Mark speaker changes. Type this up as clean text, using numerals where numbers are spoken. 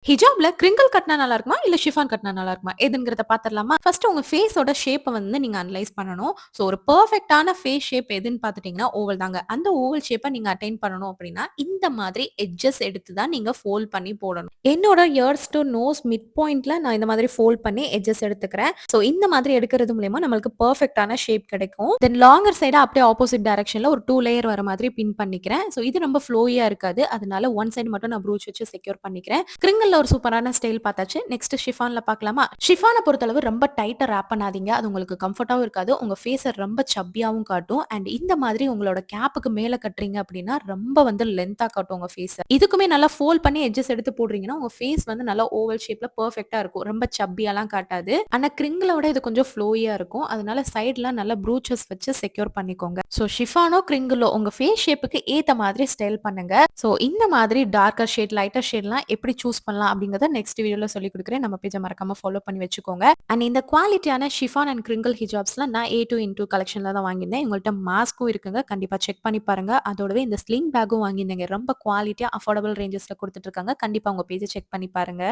Speaker 1: ஹிஜாப்ல crinkle கட்னா நல்லா இருக்குமா? இல்ல ஷிஃபான் கட்னா நல்லா இருக்குமா? எதுங்கிறத பாத்துரலாமா? ஃபர்ஸ்ட் உங்க ஃபேஸோட ஷேப்ப வந்து நீங்க அனலைஸ் பண்ணணும். ஸோ ஒரு பெர்ஃபெக்ட்டான ஃபேஸ் ஷேப் எதுன்னு பாத்துட்டீங்கன்னா, ஓவல் தாங்க. அந்த ஓவல் ஷேப்ப நீங்க அட்டைன் பண்ணணும் அப்டின்னா, இந்த மாதிரி எட்ஜஸ் எடுத்து தான் நீங்க ஃபோல்ட் பண்ணி போடணும். என்னோட இயர்ஸ் டூ நோஸ் மிட் பாயிண்ட்ல நான் இந்த மாதிரி ஃபோல்ட் பண்ணி எட்ஜஸ் எடுத்துக்கிறேன். ஸோ இந்த மாதிரி எடுக்கிறது மூலியமா நம்மளுக்கு பெர்ஃபெக்ட்டான ஷேப் கிடைக்கும். தென் லாங்கர் சைடா அப்படியே ஆப்போசிட் டைரக்ஷன்ல ஒரு 2 லேயர் வர மாதிரி பின் பண்ணிக்கிறேன். ஸோ இது ரொம்ப ஃப்ளோயியா இருக்காது. அதனால ஒன் சைடு மட்டும் நான் ப்ரூச் வச்சு செக்யூர் பண்ணிக்கிறேன். கிரிங்கிள்ல ஒரு சூப்பரான ஸ்டைல் பார்த்தாச்சு. நெக்ஸ்ட் ஷிஃபான்ல பார்க்கலாமா? ஷிஃபான பொறுத்தளவு ரொம்ப டைட்டா ராப் பண்ணாதீங்க. அது உங்களுக்கு கம்ஃபர்ட்டாவும் இருக்காது. உங்க ஃபேஸ ரொம்ப சப்பியாவும் காட்டும். அண்ட் இந்த மாதிரி உங்களோட கேப்புக்கு மேல கட்டுறீங்க அப்படின்னா, ரொம்ப வந்து லென்த்தா காட்டும் உங்க ஃபேஸ. இதுக்குமே நல்லா ஃபோல்ட் பண்ணி எட்ஜஸ் எடுத்து போடுறீங்கன்னா, உங்க ஃபேஸ் வந்து நல்லா ஓவல் ஷேப்ல பெர்ஃபெக்ட்டா இருக்கும். ரொம்ப சப்பியாலாம் காட்டாது. ஆனா கிரிங்கிள விட இது கொஞ்சம் ஃப்ளோயியா இருக்கும். அதனால சைட்ல நல்லா ப்ரூச்சஸ் வச்சு செக்யூர் பண்ணிக்கோங்க. ஸோ ஷிஃபானோ, கிரிங்கிளோ உங்க ஃபேஸ் ஷேப்புக்கு ஏத்த மாதிரி ஸ்டைல் பண்ணுங்க. ஸோ இந்த மாதிரி டார்க்கர் ஷேட், லைட்டர் ஷேட்லாம் எப்படி சூஸ் பண்ணலாம் அப்படிங்கிறத நெக்ஸ்ட் வீடியோல சொல்லிக் குடுக்குறேன். நம்ம பேஜ மறக்காம ஃபாலோ பண்ணி வச்சுக்கோங்க. அண்ட் இந்த குவாலிட்டியான ஷிஃபான் அண்ட் கிரிங்கிள் ஹிஜாப்ஸ்லாம் நான் A2 இன்டூ கலெக்ஷன்ல தான் வாங்கியிருந்தேன். உங்கள்ட்ட மாஸ்க்கும் இருக்குங்க. கண்டிப்பா செக் பண்ணி பாருங்க. அதோடவே இந்த ஸ்லிங் பேக்கும் வாங்கியிருந்தேங்க. ரொம்ப குவாலிட்டியா அஃபோர்டபிள் ரேஞ்சஸ்ல குடுத்துட்டு இருக்காங்க. கண்டிப்பா உங்க பேஜ செக் பண்ணி பாருங்க.